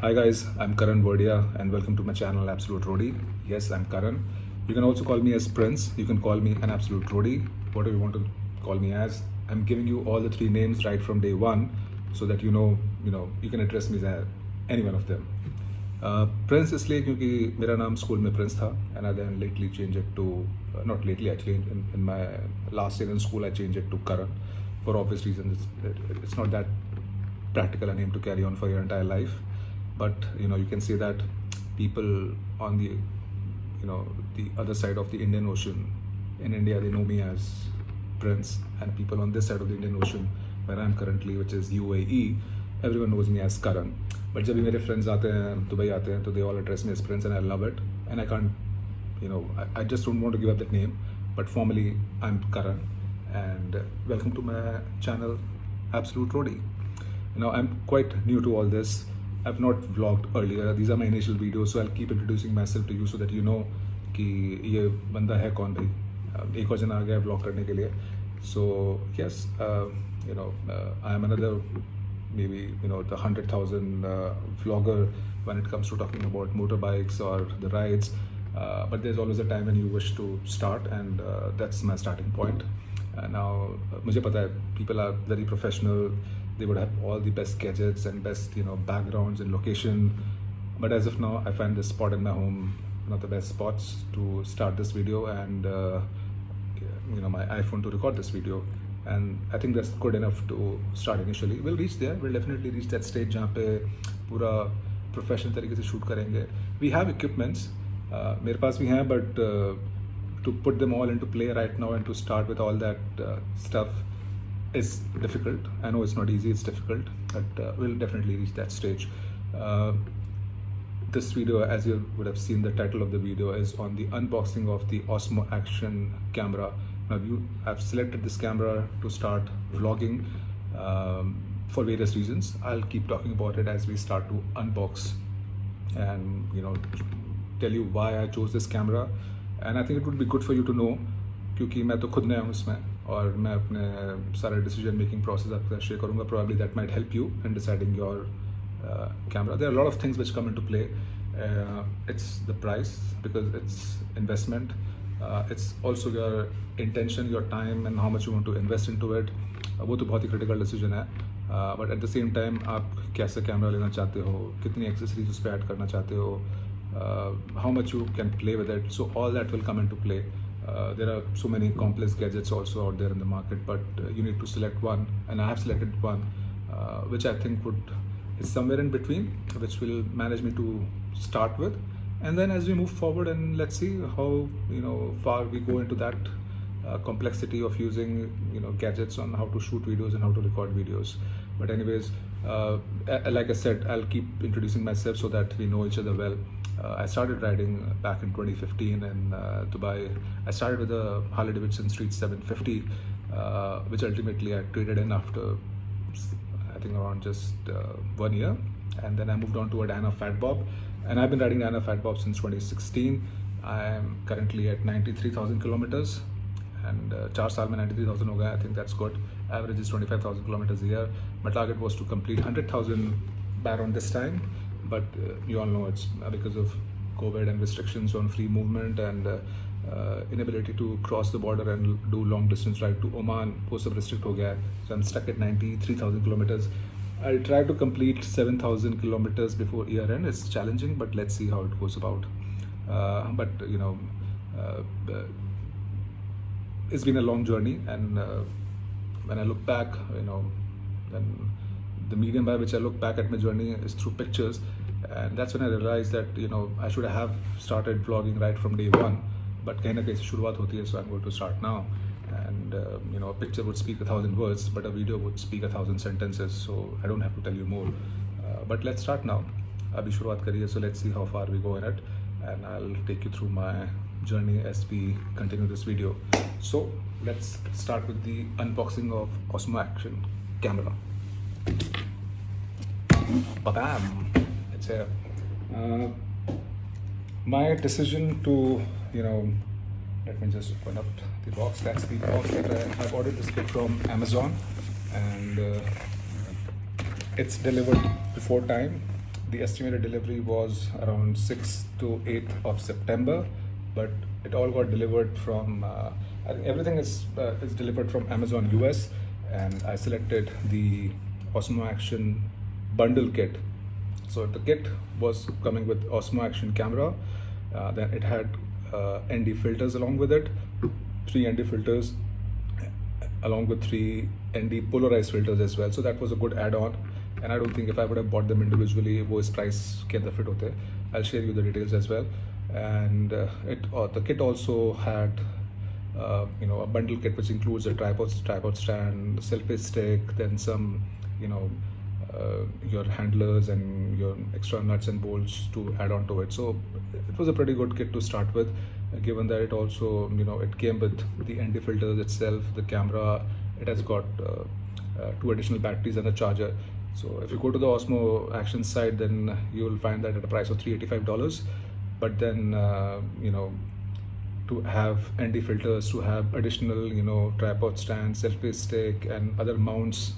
Hi guys, I'm Karan Verdia and welcome to my channel Absolute Roadie. Yes, I'm Karan. You can also call me as Prince. You can call me an Absolute Roadie, whatever you want to call me as. I'm giving you all the three names right from day one so that you can address me as any one of them. Prince इसलिए क्योंकि मेरा नाम school में Prince था and I then lately changed it to not lately actually in my last year in school I changed it to Karan for obvious reasons. It's not that practical a name to carry on for your entire life, but you can say that people on the other side of the Indian Ocean in India, they know me as Prince, and people on this side of the Indian Ocean where I'm currently, which is UAE, everyone knows me as Karan. But जब भी मेरे friends आते हैं Dubai आते हैं तो they all address me as Prince and I love it, and I can't I just don't want to give up that name, but formally I'm Karan. And welcome to my channel Absolute Roadie. I'm quite new to all this. I've not vlogged earlier. These are my initial videos, so I'll keep introducing myself to you so that you know कि ये बंदा है कौन भाई. एक और जना आ गया vlog करने के लिए. So yes, I am another maybe the 100,000 vlogger when it comes to talking about motorbikes or the rides. But there's always a time when you wish to start, and that's my starting point. Now मुझे पता है people are very professional. They would have all the best gadgets and best backgrounds and location, but as of now I find this spot in my home one of the best spots to start this video, and my iPhone to record this video, and I think that's good enough to start initially. We'll reach there. We'll definitely reach that stage जहाँ पे पूरा professional तरीके से shoot करेंगे. We have equipments, मेरे पास भी हैं, but to put them all into play right now and to start with all that stuff is difficult. I know it's not easy, it's difficult, but we'll definitely reach that stage. This video, as you would have seen, the title of the video is on the unboxing of the Osmo Action camera. Now I've selected this camera to start vlogging for various reasons. I'll keep talking about it as we start to unbox and tell you why I chose this camera. And I think it would be good for you to know, क्योंकि मैं तो खुद नया हूँ इसमें और मैं अपने सारे decision making process आपके साथ share करूँगा. Probably that might help you in deciding your camera. There are a lot of things which come into play. It's the price, because it's investment. It's also your intention, your time, and how much you want to invest into it. वो तो बहुत ही critical decision है. But at the same time आप कैसे camera लेना चाहते हो, कितनी accessories उस पर ऐड करना चाहते हो, how much you can play with it. So all that will come into play. There are so many complex gadgets also out there in the market, but you need to select one, and I have selected one which I think is somewhere in between, which will manage me to start with. And then as we move forward, and let's see how far we go into that complexity of using gadgets on how to shoot videos and how to record videos. But anyways, like I said, I'll keep introducing myself so that we know each other well. I started riding back in 2015 in Dubai. I started with a Harley Davidson Street 750, which ultimately I traded in after I think around just 1 year, and then I moved on to a Dyna Fat Bob, and I've been riding Dyna Fat Bob since 2016. I am currently at 93,000 kilometers, and 4 साल में 93,000 हो गया. I think that's good. Average is 25,000 kilometers a year. My target was to complete 100,000 by around this time, but you all know it's because of COVID and restrictions on free movement and inability to cross the border and do long distance ride to Oman. वो सब restrict हो गया है. So I'm stuck at 93,000 kilometers. I'll try to complete 7,000 kilometers before year end. It's challenging, but let's see how it goes about. But it's been a long journey, and when I look back, then the medium by which I look back at my journey is through pictures, and that's when I realized that I should have started vlogging right from day one, but कहीं ना कहीं से शुरुआत होती है. So I'm going to start now, and a picture would speak 1,000 words, but a video would speak 1,000 sentences, so I don't have to tell you more. But let's start now. अभी शुरुआत करिए, so let's see how far we go in it, and I'll take you through my journey as we continue this video. So let's start with the unboxing of Osmo Action camera. Bam! It's here. My decision to let me just open up the box. That's the box that I've ordered this kit from Amazon, and it's delivered before time. The estimated delivery was around 6th to 8th of September, but it all got delivered from, I think everything is delivered from Amazon US, and I selected the Osmo Action bundle kit. So the kit was coming with Osmo Action camera, then it had ND filters along with it, 3 ND filters along with 3 ND polarized filters as well. So that was a good add-on, and I don't think if I would have bought them individually, वो इस price के अंदर fit होते. I'll share you the details as well. And the kit also had a bundle kit which includes a tripod stand, selfie stick, then some your handlers and your extra nuts and bolts to add on to it. So it was a pretty good kit to start with, given that it also it came with the ND filters itself, the camera. It has got 2 additional batteries and a charger. So if you go to the Osmo Action site, then you will find that at a price of $385. But then to have ND filters, to have additional tripod stand, selfie stick, and other mounts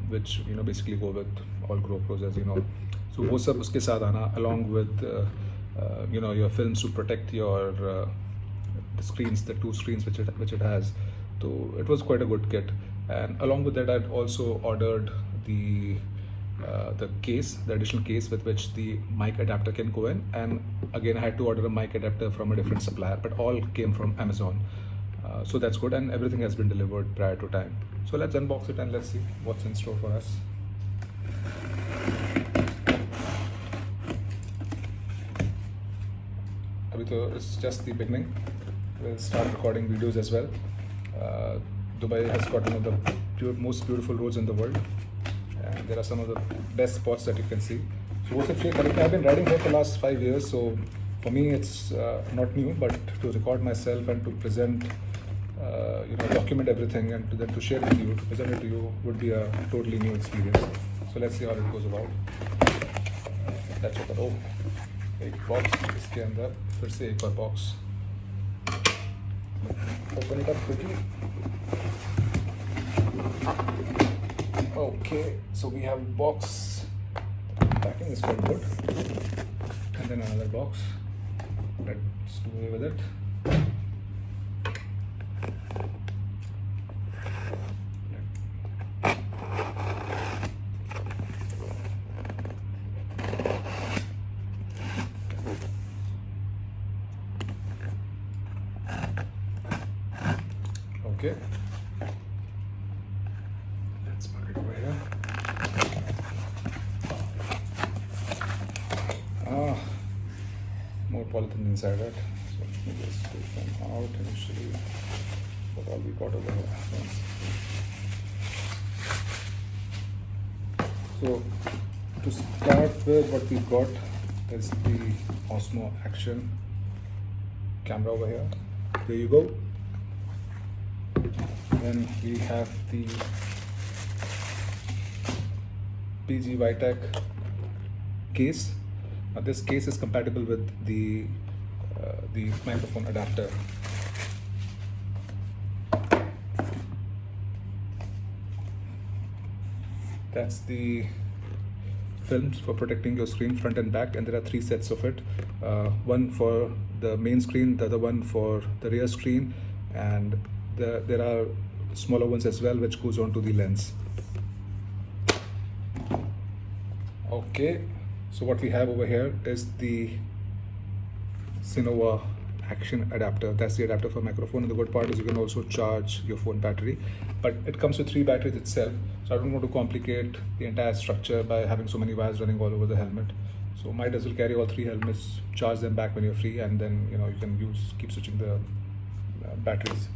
which basically go with all GoPros, as you know. So वो सब उसके साथ आना, along with your films to protect your the screens, the 2 screens which it has. So it was quite a good kit. And along with that, I'd also ordered the case, the additional case with which the mic adapter can go in. And again, I had to order a mic adapter from a different supplier, but all came from Amazon. So that's good, and everything has been delivered prior to time. So let's unbox it and let's see what's in store for us. Abhi it's just the beginning. We'll start recording videos as well. Dubai has got one of the most beautiful roads in the world, and there are some of the best spots that you can see. So I've been riding here for the last 5 years, so for me it's not new, but to record myself and to present, document everything, and then to share with you, to present it to you, would be a totally new experience. So let's see how it goes about. Let's open. Oh, एक box, इसके अंदर फिर से एक और box. Open it up quickly. Okay, so we have box. Packing is quite good. And then another box. Let's do away with it. Okay, let's put it over here. More polythene inside it. So let me just take them out initially. What all we got over here. So to start with, what we got is the Osmo Action camera over here. There you go. Then we have the PG Vitec case. Now this case is compatible with the microphone adapter. That's the films for protecting your screen front and back, and there are 3 sets of it. One for the main screen, the other one for the rear screen, and there are smaller ones as well which goes on to the lens. Okay, so what we have over here is the Cinova Action adapter. That's the adapter for microphone, and the good part is you can also charge your phone battery, but it comes with 3 batteries itself, so I don't want to complicate the entire structure by having so many wires running all over the helmet. So might as well carry all 3 helmets, charge them back when you're free, and then you can keep switching the batteries.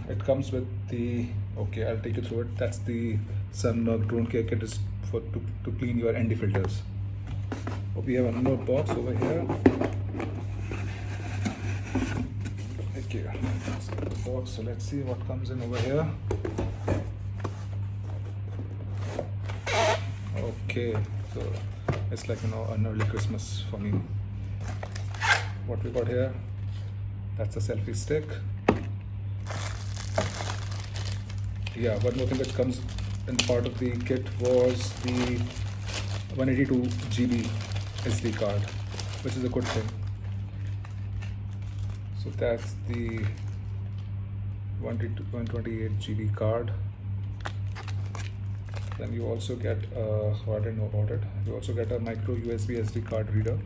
It comes with the, okay, I'll take you through it. That's the Sunmerc drone care kit, is for to clean your ND filters. We have another box over here. Okay, that's the box. So let's see what comes in over here. Okay, so it's like an early Christmas for me. What we got here? That's a selfie stick. Yeah, one more thing which comes and part of the kit was the 182 GB SD card, which is a good thing. So that's the 128 GB card. Then you also get, I didn't know about it, you also get a micro USB SD card reader.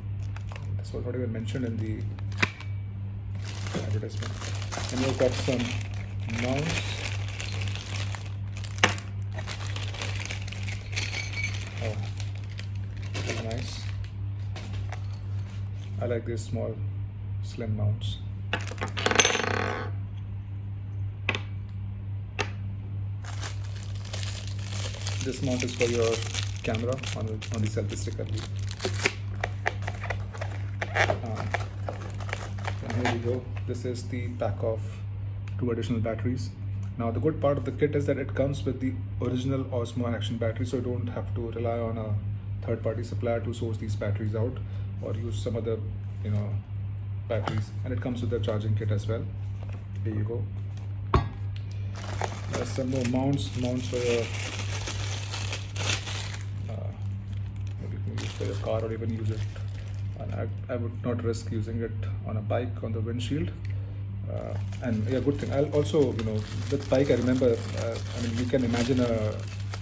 This was not even mentioned in the advertisement. And you've got some mounts. Oh, very nice. I like these small, slim mounts. This mount is for your camera on the selfie stick only. And here we go. This is the pack of 2 additional batteries. Now the good part of the kit is that it comes with the original Osmo Action battery, so you don't have to rely on a third-party supplier to source these batteries out or use some other, batteries. And it comes with the charging kit as well. Here you go. There's some more mounts for your maybe you can use for your car or even use it. And I would not risk using it on a bike on the windshield. And yeah, good thing. I'll also, with bike, I remember, you can imagine a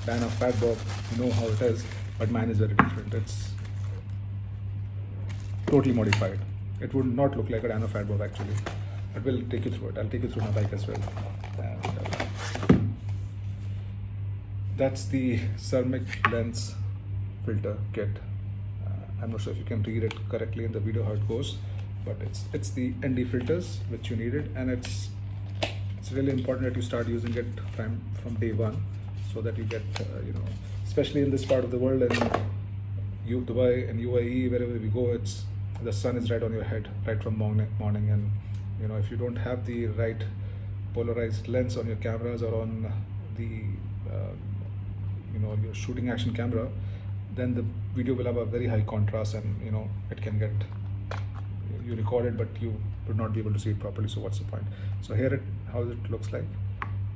Dana Fat Bob, you know how it is, but mine is very different. It's totally modified. It would not look like a Dana Fat Bob actually. But we'll take you through it. I'll take you through my bike as well. And that's the Ceramic lens filter kit. I'm not sure if you can read it correctly in the video how it goes, but it's the ND filters which you needed, and it's really important that you start using it from day one, so that you get especially in this part of the world, in Dubai and UAE, wherever we go, the sun is right on your head right from morning, and if you don't have the right polarized lens on your cameras or on the your shooting action camera, then the video will have a very high contrast, and it can get, you record it but you would not be able to see it properly, so what's the point? So here how it looks like.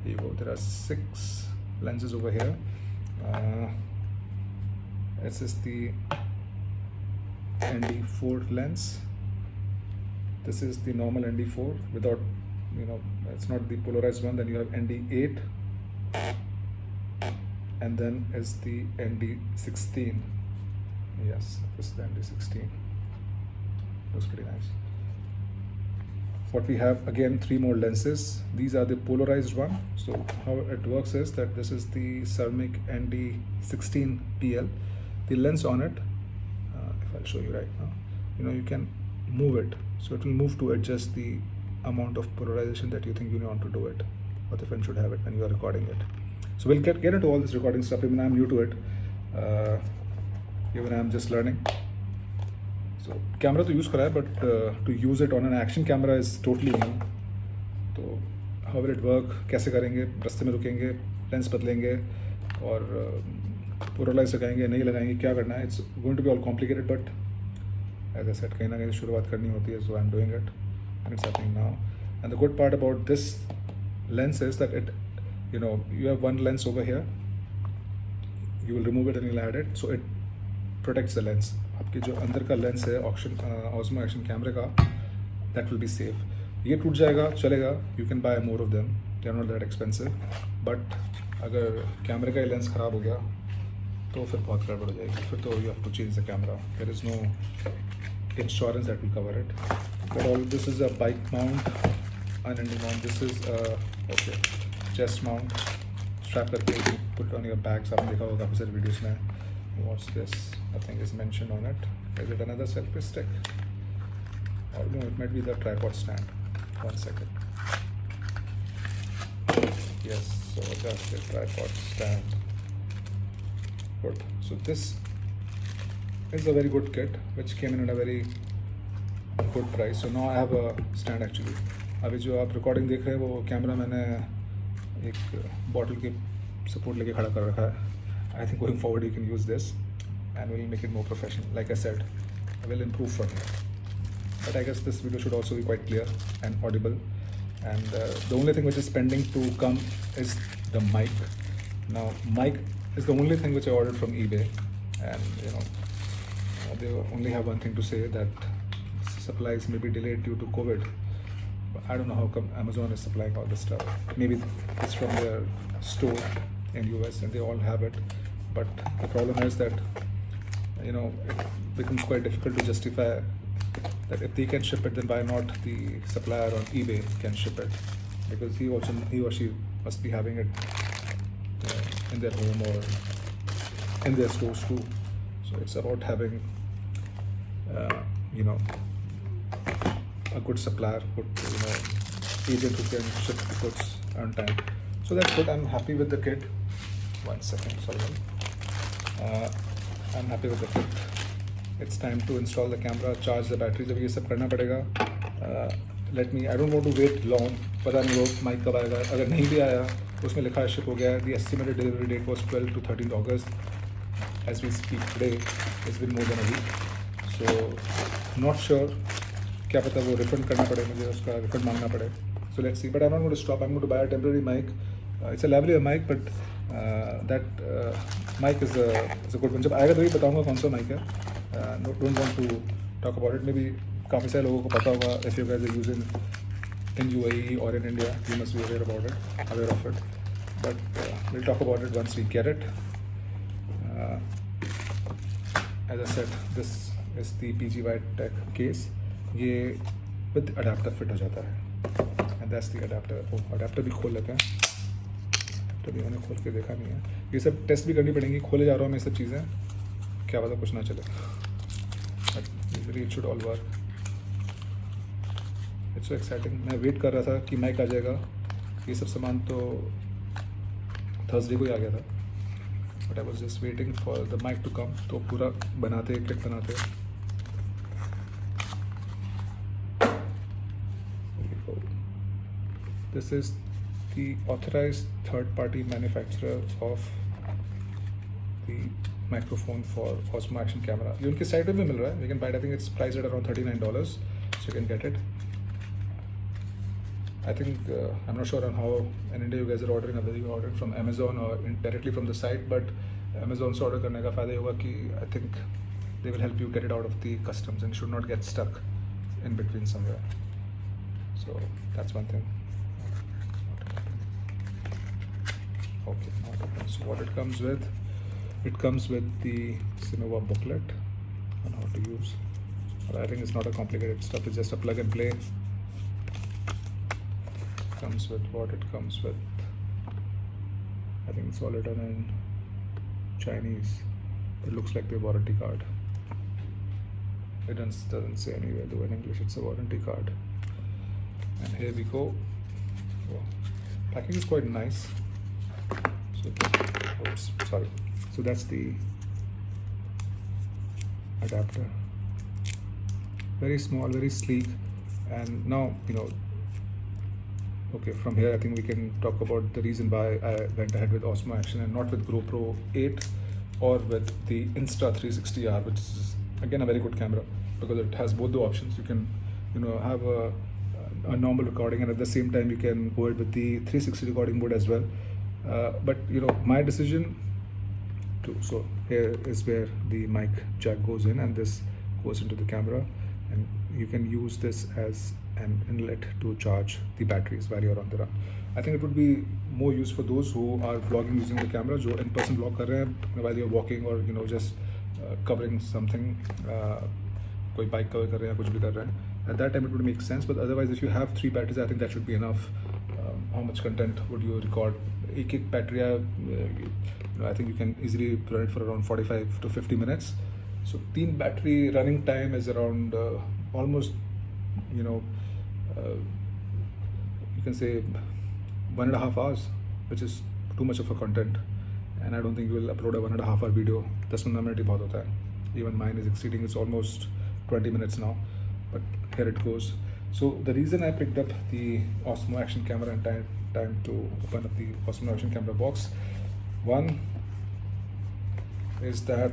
Here you go. There are 6 lenses over here. This is the ND4 lens. This is the normal ND4 without, it's not the polarized one. Then you have ND8, and then is the ND16. Yes, this is the ND16. Looks pretty nice. What we have, again, 3 more lenses. These are the polarized one. So how it works is that this is the Ceramic ND16 PL. The lens on it, if I'll show you right now, you can move it. So it will move to adjust the amount of polarization that you think you want to do it, or the film should have it when you are recording it. So we'll get into all this recording stuff. Even I'm new to it. Even I'm just learning. So camera to use करा है, but to use it on an action camera is totally new. तो how will it work? कैसे करेंगे? रास्ते में रुकेंगे, lens बदलेंगे और पोलराइज लगाएंगे, नहीं लगाएंगे, क्या करना है? It's going to be all complicated, but as I said, कहीं ना कहीं शुरुआत करनी होती है, so I'm doing it, and it's happening now. And the good part about this lens is that it, you have one lens over here. You will remove it and you'll add it, so it protects the lens. आपके जो अंदर का lens है Osmo Action कैमरे का, that will be safe. ये टूट जाएगा, चलेगा, you can buy more of them, they are not that expensive. But अगर कैमरे का ही लेंस ख़राब हो गया तो फिर बहुत गड़बड़ हो जाएगी, फिर तो you have to change the camera. There is no insurance that will cover it. But all this is a bike mount, unending mount. This is okay, chest mount, strap करके put it on your back. आपने देखा होगा काफ़ी सारे videos में. What's this? Nothing is mentioned on it. Is it another selfie stick? Or no, it might be the tripod stand. 1 second. Yes, so that's the tripod stand. Good. So this is a very good kit which came in at a very good price. So now I have a stand actually. अभी जो आप recording देख रहे हैं वो camera मैंने एक bottle के support लेके खड़ा कर रखा है. I think going forward you can use this and we'll make it more professional. Like I said, I will improve from here. But I guess this video should also be quite clear and audible. And the only thing which is pending to come is the mic. Now mic is the only thing which I ordered from eBay, and they only have one thing to say, that supplies may be delayed due to COVID. But I don't know how come Amazon is supplying all this stuff. Maybe it's from their store in US and they all have it. But the problem is that it becomes quite difficult to justify that if they can ship it, then why not the supplier on eBay can ship it, because he or she must be having it in their home or in their stores too. So it's about having a good supplier, good agent who can ship the goods on time. So that's good. I'm happy with the kit. 1 second, sorry. I'm happy with the kit. It's time to install the camera, charge the battery. जब ये सब करना पड़ेगा, I don't want to wait long. पता नहीं वो mic कब आएगा. अगर नहीं भी आया, उसमें लिखा है शिप हो गया. The estimated delivery date was 12 to 13 August. As we speak today, it's been more than a week. So not sure. क्या पता वो रिफंड करना पड़े, मुझे उसका रिफंड मांगना पड़े. So let's see. But I'm not going to stop. I'm going to buy a temporary mic. It's a lavalier mic, but that mic is a good one. जब आएगा तो ही बताऊँगा कौन सा mic है. Don't want to talk about it. Maybe काफ़ी सारे लोगों को पता होगा. If you guys are using in UAE or in India, you must be aware of it. But we'll talk about it once we get it. As I said, this is the PGY Tech case. ये with adapter fit हो जाता है. And that's the adapter. Adapter भी खोल लेते हैं. तो भी मैंने खोल के देखा नहीं है. ये सब टेस्ट भी करनी पड़ेंगी. खोले जा रहा हूँ मैं सब चीज़ें. क्या पता कुछ ना चले. But usually it should all work. It's so exciting. मैं वेट कर रहा था कि माइक आ जाएगा. ये सब सामान तो थर्सडे को ही आ गया था. But I was just waiting for the mic to come. तो पूरा बनाते, किट बनाते. This is the authorized third-party manufacturer of the microphone for Osmo Action camera. ये उनकी साइट पे भी मिल रहा है. You can buy it. I think it's priced at around $39, so you can get it. I think I'm not sure on how in India you guys are ordering, whether you order from Amazon or directly from the site. But Amazon से order करने का फायदा होगा कि I think they will help you get it out of the customs and should not get stuck in between somewhere. So that's one thing. Okay, so what it comes with the Cinova booklet on how to use. But I think it's not a complicated stuff. It's just a plug and play. Comes with what it comes with. I think it's all written in Chinese. It looks like the warranty card. It doesn't say anywhere though in English. It's a warranty card. And here we go. Oh, packing is quite nice. So that's the adapter. Very small, very sleek. And now okay, from here I think we can talk about the reason why I went ahead with Osmo Action and not with GoPro 8 or with the Insta360R, which is again a very good camera because it has both the options. You can have a normal recording, and at the same time you can go ahead with the 360 recording mode as well. But my decision so here is where the mic jack goes in, and this goes into the camera, and you can use this as an inlet to charge the batteries while you're on the run. I think it would be more used for those who are vlogging using the camera, जो in person vlog कर रहे हैं while you're walking or just covering something, कोई bike cover कर रहे हैं, कुछ भी कर रहे हैं. At that time it would make sense, but otherwise if you have 3 batteries, I think that should be enough. How much content would you record? एक battery I think you can easily run it for around 45 to 50 minutes. So 3 battery running time is around almost you can say 1.5 hours, which is too much of a content, and I don't think you will upload a 1.5 hour video. 10-15 minutes बहुत होता है. Even mine is exceeding, it's almost 20 minutes now, but here it goes. So the reason I picked up the Osmo Action camera and time to open up the Osmo Action camera box, one is that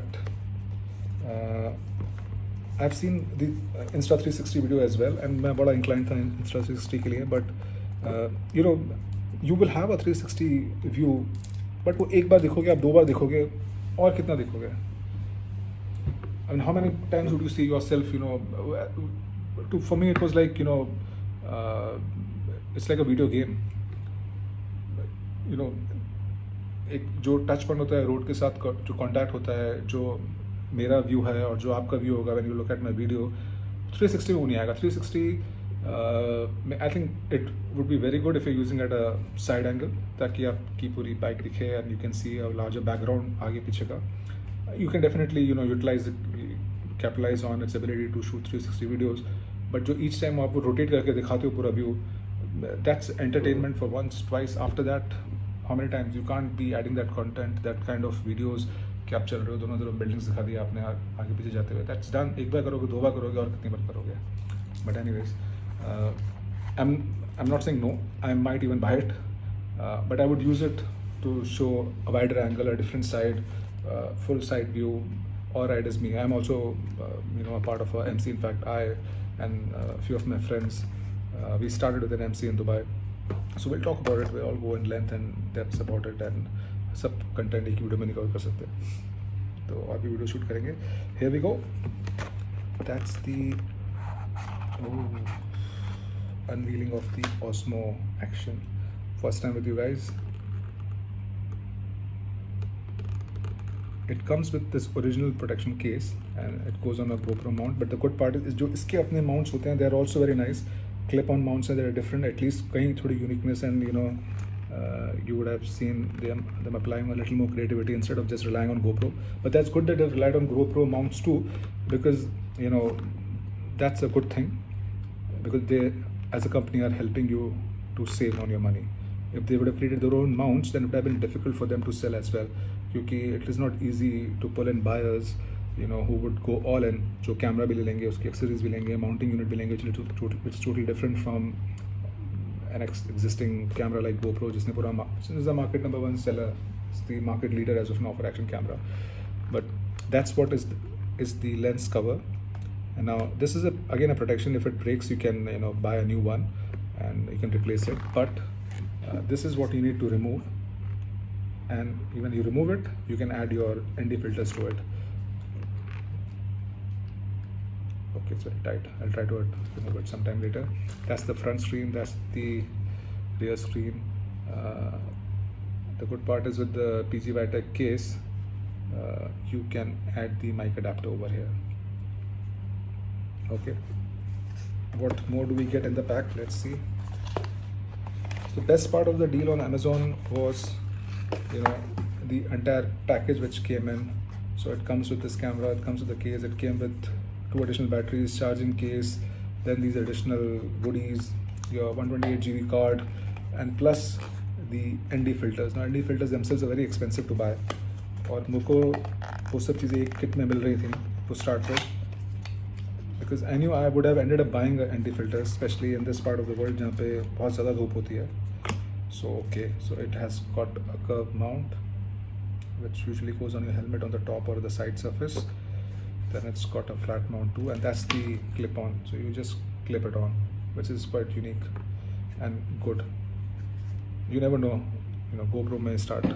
I've seen the Insta360 video as well, and मैं बड़ा inclined था Insta360 के लिए, but you will have a 360 view but वो एक बार देखोगे, आप 2 बार देखोगे, और कितना देखोगे? I mean, how many times would you see yourself, for me it was like, it's like a video game. एक जो टच पॉइंट होता है रोड के साथ, जो कांटेक्ट होता है, जो मेरा व्यू है और जो आपका व्यू होगा when you look at my video, 360 में वो नहीं आएगा. 360 I think it would be very good if you using at a side angle, ताकि आपकी पूरी बाइक दिखे and you can see a larger background आगे पीछे का. You can definitely utilize it, capitalize on its ability to shoot 360 videos, but जो each time आप rotate करके दिखाते हो पूरा view, that's entertainment for once, twice. After that, how many times? You can't be adding that content, that kind of videos कि आप चल रहे हो, दोनों तरफ बिल्डिंग्स दिखा दी आपने आगे पीछे जाते हुए. That's done. एक बार करोगे, 2 बार करोगे, और कितनी बार करोगे? But anyways, I'm not saying no. I might even buy it, but I would use it to show a wider angle, a different side. Full side view. All right, is me. I'm also a part of a MC. In fact, I and a few of my friends, we started with an MC in Dubai, so we'll talk about it. We'll all go in length and depth about it, and सब content एक video में निकाल कर सकते हैं, तो और भी वीडियो शूट करेंगे. Here we go. That's the unveiling of the Osmo Action. First time with you guys. It comes with this original protection case and it goes on a GoPro mount. But the good part is जो इसके अपने mounts होते हैं, they are also very nice. Clip-on mounts हैं, they are different. At least कहीं थोड़ी uniqueness, and you would have seen them applying a little more creativity instead of just relying on GoPro. But that's good that they've relied on GoPro mounts too, because that's a good thing, because they as a company are helping you to save on your money. If they would have created their own mounts, then it would have been difficult for them to sell as well. क्योंकि it is not easy to pull in buyers, who would go all in, जो camera भी ले लेंगे, उसकी accessories भी लेंगे, mounting unit भी लेंगे, which is totally different from an existing camera like GoPro, जिसने पूरा is the market number 1 seller, is the market leader as of now for action camera. But that's what is the lens cover. And now this is again a protection. If it breaks, you can buy a new one and you can replace it. But this is what you need to remove. And when you remove it, you can add your ND filters to it. Okay, it's very tight. I'll try to remove it sometime later. That's the front screen, that's the rear screen. The good part is with the PG Vitec case, you can add the mic adapter over here. Okay, what more do we get in the pack? Let's see. The best part of the deal on Amazon was the entire package which came in. So it comes with this camera, it comes with the case, it came with 2 additional batteries, charging case, then these additional goodies, your 128 GB card, and plus the ND filters. Now ND filters themselves are very expensive to buy, और मुझको वो सब चीज़ें एक kit में मिल रही थी to start with, because I knew I would have ended up buying ND filters, especially in this part of the world जहाँ पे बहुत ज़्यादा धूप होती है. So it has got a curved mount which usually goes on your helmet on the top or the side surface. Then it's got a flat mount too, and that's the clip-on. So you just clip it on, which is quite unique and good. You never know, GoPro may start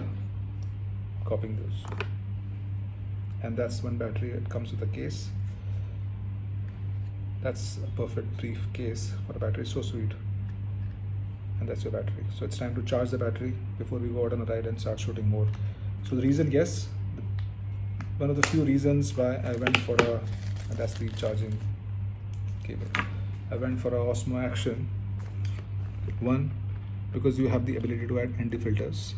copying this. And that's one battery. It comes with a case. That's a perfect brief case for a battery. So sweet. And that's your battery. So it's time to charge the battery before we go out on a ride and start shooting more. So the reason, yes, one of the few reasons why I went for and that's the charging cable. I went for a Osmo Action. One, because you have the ability to add ND filters.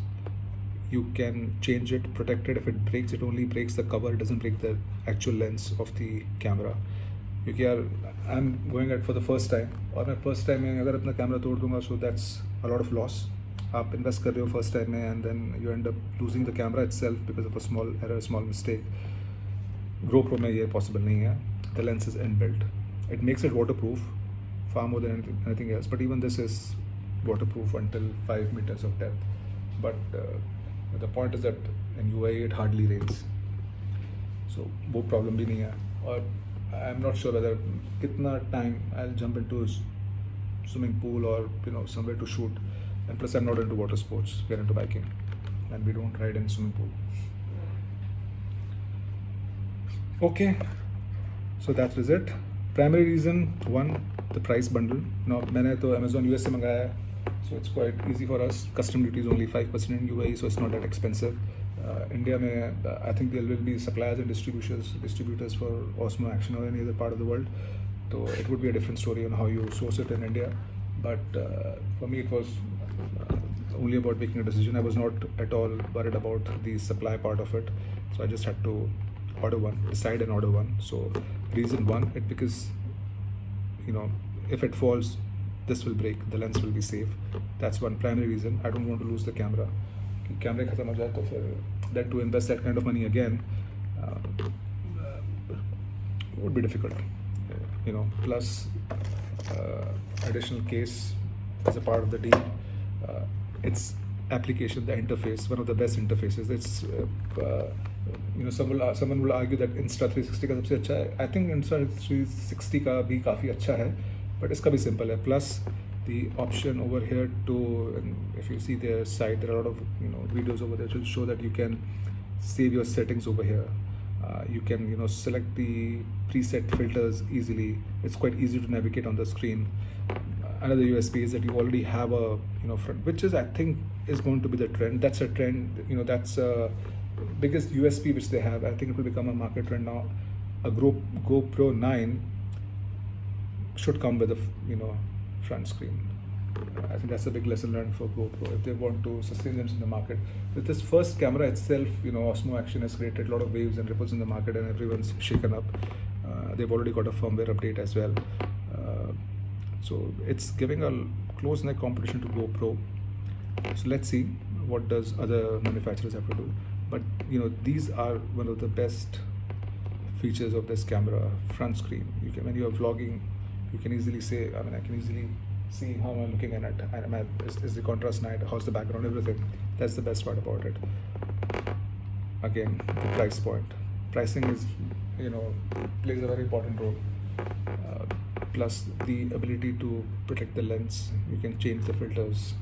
You can change it, protect it. If it breaks, it only breaks the cover. It doesn't break the actual lens of the camera. क्योंकि यार I am going at for the first time, और मैं first time में अगर अपना camera तोड़ दूंगा, so that's a lot of loss. आप इन्वेस्ट कर रहे हो फर्स्ट टाइम में and then you end up losing the camera itself because of a small error, small mistake. GoPro में ये पॉसिबल नहीं है. The lens is inbuilt. It makes it waterproof far more than anything else, but even this is waterproof until 5 meters of depth. But the point is that in UAE it hardly rains, so वो problem भी नहीं है. और I am not sure whether कितना time I will jump into swimming pool or somewhere to shoot. And plus I'm not into water sports, we're into biking. and we don't ride in swimming pool. Okay, so that was it. Primary reason one, the price bundle. Now मैंने तो Amazon US से मंगाया है, so it's quite easy for us. Custom duty is only 5% in UAE, so it's not that expensive. India में I think there will be suppliers and distributors for Osmo Action or any other part of the world. So it would be a different story on how you source it in India. But for me, it was only about making a decision. I was not at all worried about the supply part of it, so I just had to decide and order one. So reason one, it because if it falls, this will break, the lens will be safe. That's one primary reason. I don't want to lose the camera. Camera खत्म हो जाए तो फिर then to invest that kind of money again would be difficult. Plus additional case as a part of the deal. Its application, the interface, one of the best interfaces. It's someone will argue that Insta360 का सबसे अच्छा है. I think Insta360 का भी काफ़ी अच्छा है, but इसका भी simple है. Plus the option over here to, and if you see their site, there are a lot of videos over there to show that you can save your settings over here. You can select the preset filters easily. It's quite easy to navigate on the screen. Another USP is that you already have a front, which is I think is going to be the trend. That's a trend. That's biggest USP which they have. I think it will become a market trend now. A GoPro 9 should come with a front screen. I think that's a big lesson learned for GoPro if they want to sustain themselves in the market. With this first camera itself, Osmo Action has created a lot of waves and ripples in the market, and everyone's shaken up. They've already got a firmware update as well. So it's giving a close neck competition to GoPro. So let's see what does other manufacturers have to do. But these are one of the best features of this camera, front screen. When you are vlogging, you can easily say, I can easily see how I'm looking at it. Is the contrast nice? How's the background? Everything. That's the best part about it. Again, the price point. Pricing is, plays a very important role. Plus the ability to protect the lens. You can change the filters.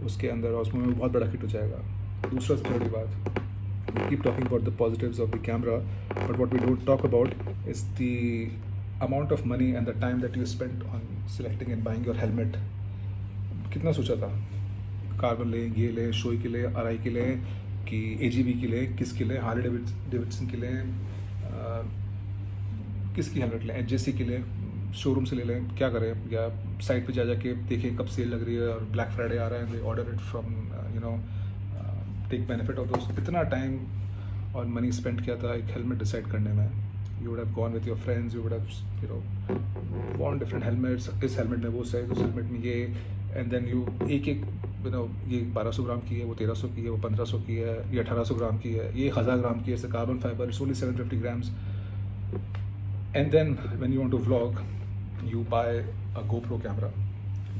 उसके अंदर Osmo में बहुत बड़ा hit हो जाएगा. दूसरा सबसे बड़ी बात. We keep talking about the positives of the camera, but what we don't talk about is the amount of money and the time that you spent on selecting and buying your helmet. कितना सोचा था? Carbon ले, ये ले, showy के ले, RI के ले, कि AGV के ले, किसके ले, हार्ले डेविडसन के ले, किसकी हेलमेट लें, HJC के ले, शोरूम से ले लें, क्या करें, या साइट पे जाके देखें कब सेल लग रही है और ब्लैक फ्राइडे आ रहा है, they order it from take benefit of दोस्त. इतना टाइम और मनी स्पेंड किया था एक हेलमेट डिसाइड करने में. You would have gone with your friends, you would have worn different helmets. इस हेलमेट में वो साइज, उस हेलमेट में ये, and then you एक ये 1200 ग्राम की है, वो 1300 की है, वो 1500 की है, ये 1800 ग्राम की है, ये 1000 ग्राम की है. It's a carbon fiber, it's only 750 grams. And then when you want to vlog, you buy a GoPro camera.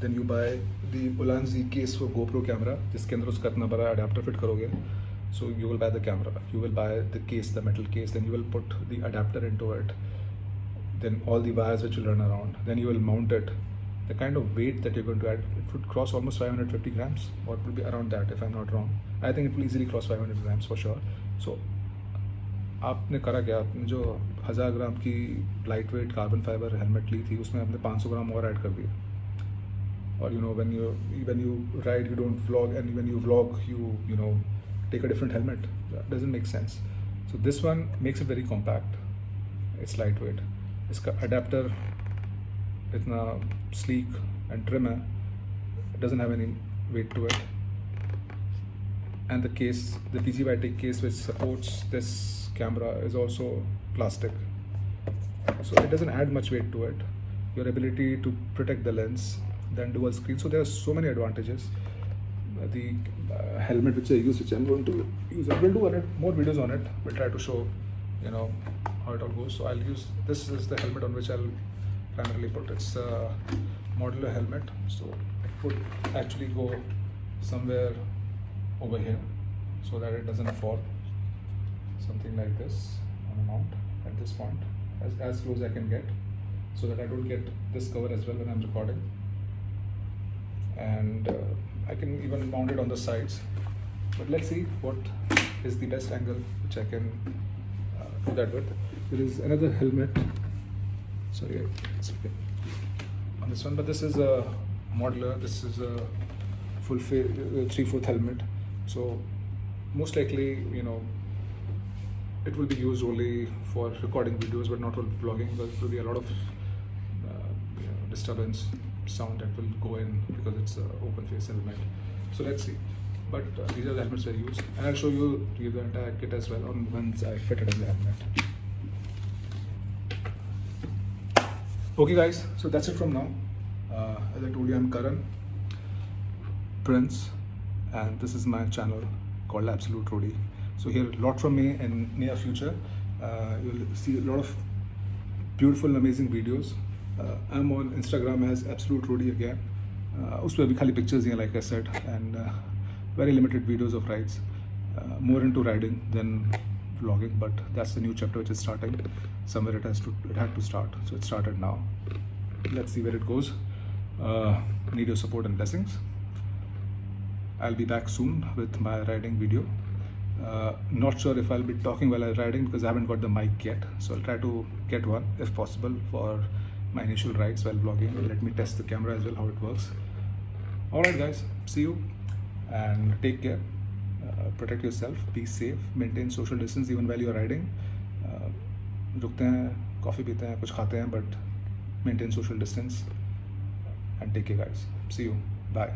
Then you buy the Ulanzi case for GoPro camera, जिसके अंदर उसका इतना बड़ा adapter fit करोगे. So you will buy the camera, you will buy the case, the metal case, then you will put the adapter into it, then all the wires which will run around, then you will mount it. The kind of weight that you're going to add, it would cross almost 550 grams, or it will be around that if I'm not wrong. I think it will easily cross 500 grams for sure. So आपने करा क्या, आपने जो 1000 gram की light weight carbon fibre helmet ली थी, उसमें आपने 500 ग्राम और ऐड कर दिया. और when you ride, you don't vlog, and when you vlog, you take a different helmet. That doesn't make sense. So this one makes it very compact. It's lightweight. इसका adapter इतना sleek and trim है. It doesn't have any weight to it. And the case, the PGYTEC case which supports this camera is also plastic. So it doesn't add much weight to it. Your ability to protect the lens, then dual screen. So there are so many advantages. The helmet which I use, which I'm going to use, I will do more videos on it. We'll try to show how it all goes. So I'll use, this is the helmet on which I'll primarily put. It's a modular helmet, so it would actually go somewhere over here so that it doesn't fall. Something like this on a mount at this point, as close as I can get, so that I don't get this cover as well when I'm recording. And I can even mount it on the sides. but let's see what is the best angle which I can do that with. There is another helmet, sorry it's okay on this one, but this is a modular, this is a full 3/4 helmet, so most likely, you know, it will be used only for recording videos but not for vlogging, because it will be a lot of you know, disturbance sound that will go in because it's an open face helmet. So let's see, but these are the helmets I use, and I'll show you the entire kit as well on once I fit it in the helmet. Okay guys, so that's it from now. As I told you, I'm Karan Prince and this is my channel called Absolute Roadie. So hear a lot from me in near future. You'll see a lot of beautiful and amazing videos. I'm on Instagram as Absolute Roadie again. उसमें भी खाली pictures हैं, like I said, and very limited videos of rides. More into riding than vlogging, but that's the new chapter which is starting. Somewhere it had to start, so it started now. Let's see where it goes. Need your support and blessings. I'll be back soon with my riding video. Not sure if I'll be talking while I'm riding because I haven't got the mic yet, so I'll try to get one if possible for my initial rides while vlogging. Let me test the camera as well, how it works. Alright guys, see you and take care. Protect yourself, be safe, maintain social distance even while you're riding. रुकते हैं, coffee पीते हैं, कुछ खाते हैं, but maintain social distance and take care guys. See you, bye.